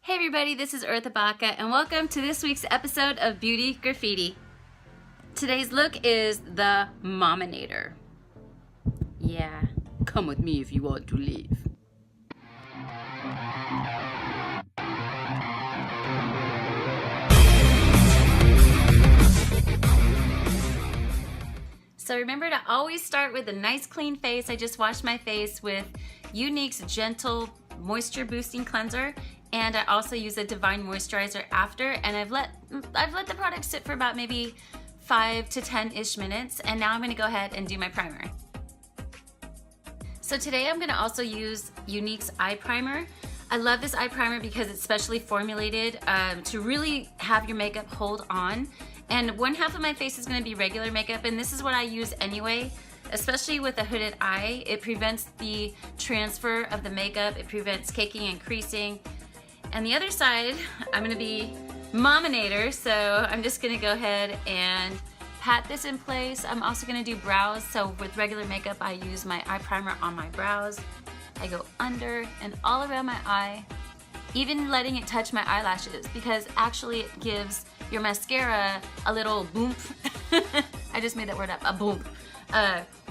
Hey everybody, this is Eartha Baca and welcome to this week's episode of Beauty Graffiti. Today's look is the Mominator. Yeah, come with me if you want to live. So remember to always start with a nice clean face. I just washed my face with Younique's Gentle Moisture Boosting Cleanser, and I also use a Divine Moisturizer after, and I've let the product sit for about maybe 5 to 10-ish minutes, and now I'm gonna go ahead and do my primer. So today I'm gonna also use Younique's eye primer. I love this eye primer because it's specially formulated to really have your makeup hold on. And one half of my face is gonna be regular makeup, and this is what I use anyway, especially with a hooded eye. It prevents the transfer of the makeup, it prevents caking and creasing. And the other side, I'm gonna be Mominator, so I'm just gonna go ahead and pat this in place. I'm also gonna do brows, so with regular makeup, I use my eye primer on my brows. I go under and all around my eye, even letting it touch my eyelashes, because actually it gives your mascara a little boom. I just made that word up, a boom.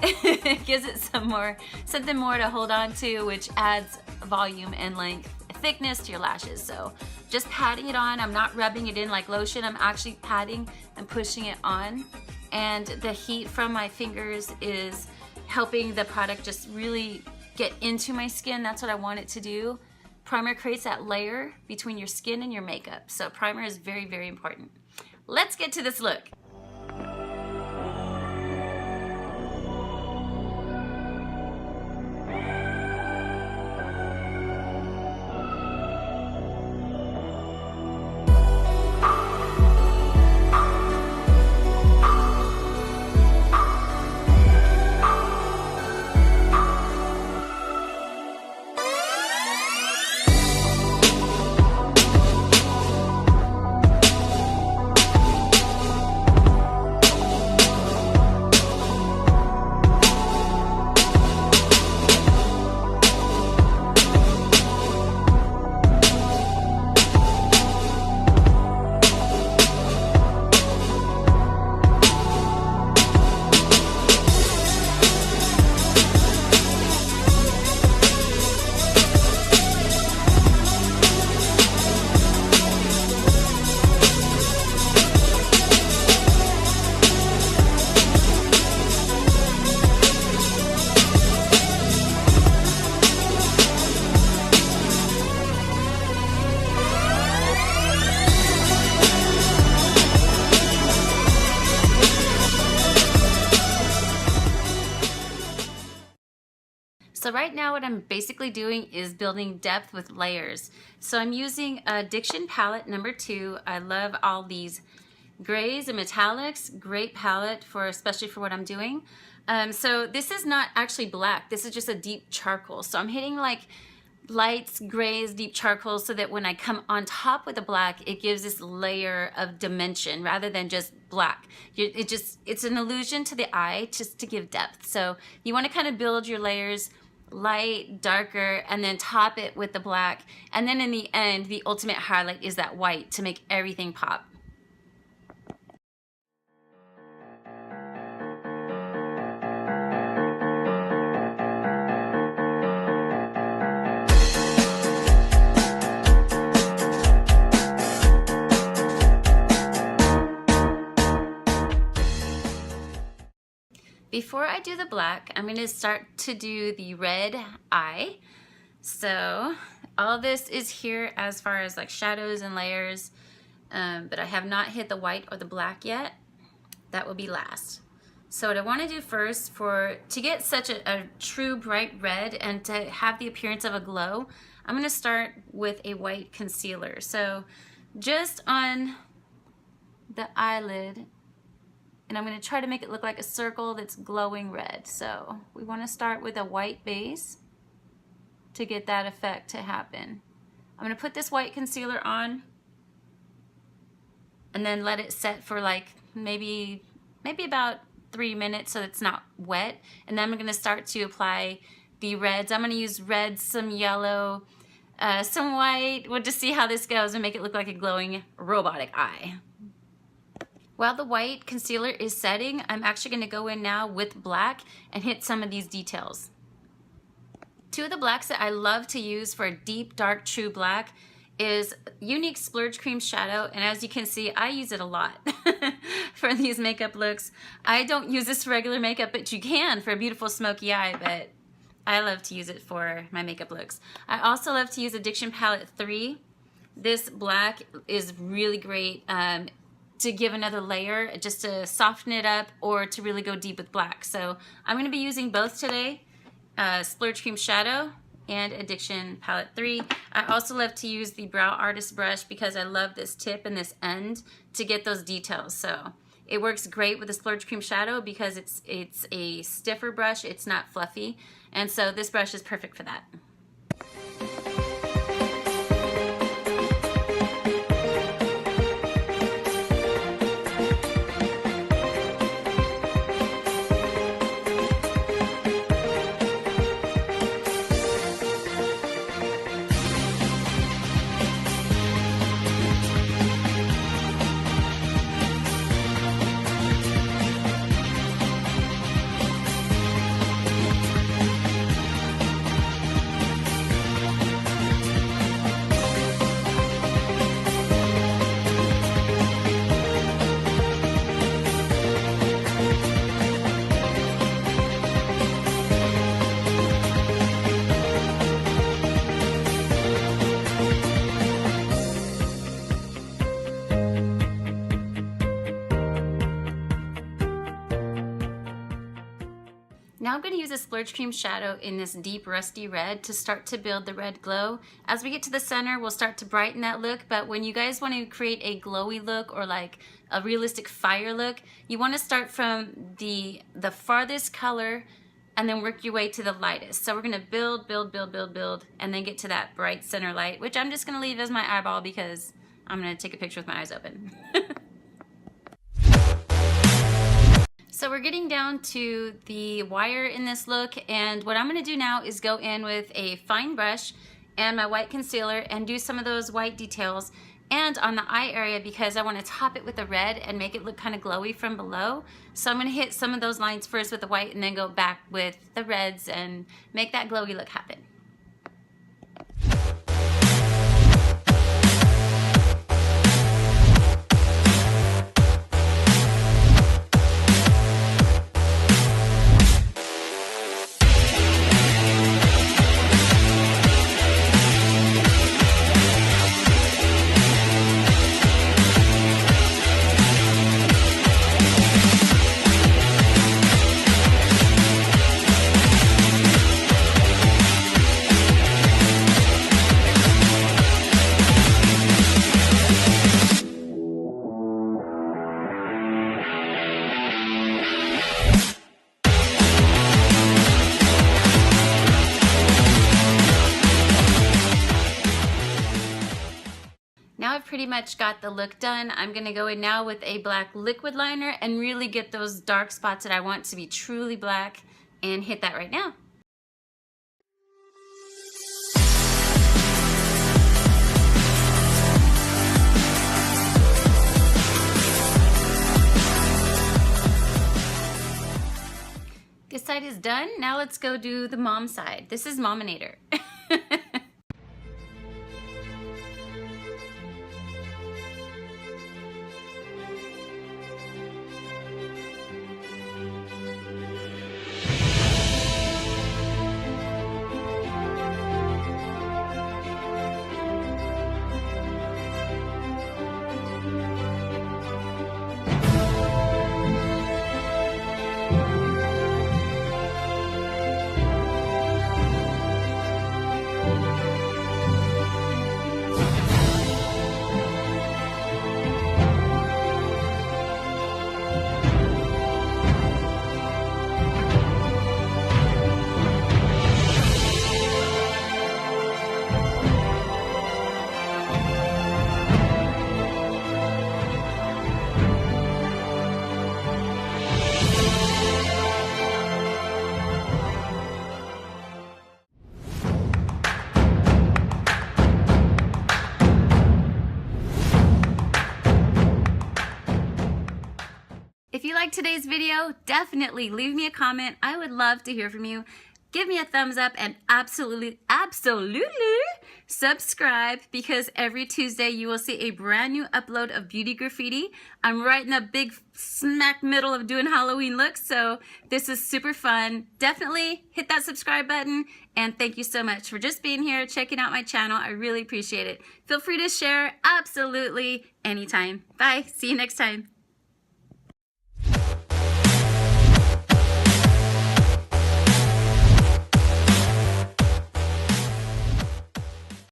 It gives it something more to hold on to, which adds volume and length, thickness to your lashes. So just patting it on. I'm not rubbing it in like lotion. I'm actually patting and pushing it on. And the heat from my fingers is helping the product just really get into my skin. That's what I want it to do. Primer creates that layer between your skin and your makeup. So primer is very, very important. Let's get to this look. So right now what I'm basically doing is building depth with layers. So I'm using Addiction palette number 2. I love all these grays and metallics. Great palette especially for what I'm doing. So this is not actually black. This is just a deep charcoal. So I'm hitting like lights, grays, deep charcoal, so that when I come on top with the black, it gives this layer of dimension rather than just black. It's an illusion to the eye just to give depth. So you want to kind of build your layers light, darker, and then top it with the black. And then in the end, the ultimate highlight is that white to make everything pop. Before I do the black, I'm going to start to do the red eye. So all this is here as far as like shadows and layers, but I have not hit the white or the black yet. That will be last. So what I want to do first, to get such a true bright red and to have the appearance of a glow, I'm going to start with a white concealer. So just on the eyelid, and I'm going to try to make it look like a circle that's glowing red. So we want to start with a white base to get that effect to happen. I'm going to put this white concealer on and then let it set for like maybe about 3 minutes so it's not wet. And then I'm going to start to apply the reds. I'm going to use reds, some yellow, some white. We'll just see how this goes and make it look like a glowing robotic eye. While the white concealer is setting, I'm actually going to go in now with black and hit some of these details. Two of the blacks that I love to use for a deep, dark, true black is Younique Splurge Cream Shadow, and as you can see, I use it a lot for these makeup looks. I don't use this for regular makeup, but you can for a beautiful smoky eye, but I love to use it for my makeup looks. I also love to use Addiction Palette 3. This black is really great to give another layer, just to soften it up or to really go deep with black. So I'm going to be using both today, Splurge Cream Shadow and Addiction Palette 3. I also love to use the Brow Artist brush because I love this tip and this end to get those details. So it works great with the Splurge Cream Shadow because it's a stiffer brush, it's not fluffy, and so this brush is perfect for that. Now I'm going to use a Splurge Cream Shadow in this deep rusty red to start to build the red glow. As we get to the center, we'll start to brighten that look, but when you guys want to create a glowy look or like a realistic fire look, you want to start from the farthest color and then work your way to the lightest. So we're going to build, and then get to that bright center light, which I'm just going to leave as my eyeball because I'm going to take a picture with my eyes open. So we're getting down to the wire in this look, and what I'm going to do now is go in with a fine brush and my white concealer and do some of those white details and on the eye area because I want to top it with the red and make it look kind of glowy from below. So I'm going to hit some of those lines first with the white and then go back with the reds and make that glowy look happen. Now I've pretty much got the look done. I'm going to go in now with a black liquid liner and really get those dark spots that I want to be truly black and hit that right now. This side is done. Now let's go do the mom side. This is Mominator. liked today's video, definitely leave me a comment. I would love to hear from you. Give me a thumbs up and absolutely subscribe, because every Tuesday you will see a brand new upload of Beauty Graffiti. I'm right in the big smack middle of doing Halloween looks, so this is super fun. Definitely hit that subscribe button, and thank you so much for just being here, checking out my channel. I really appreciate it. Feel free to share absolutely anytime. Bye. See you next time.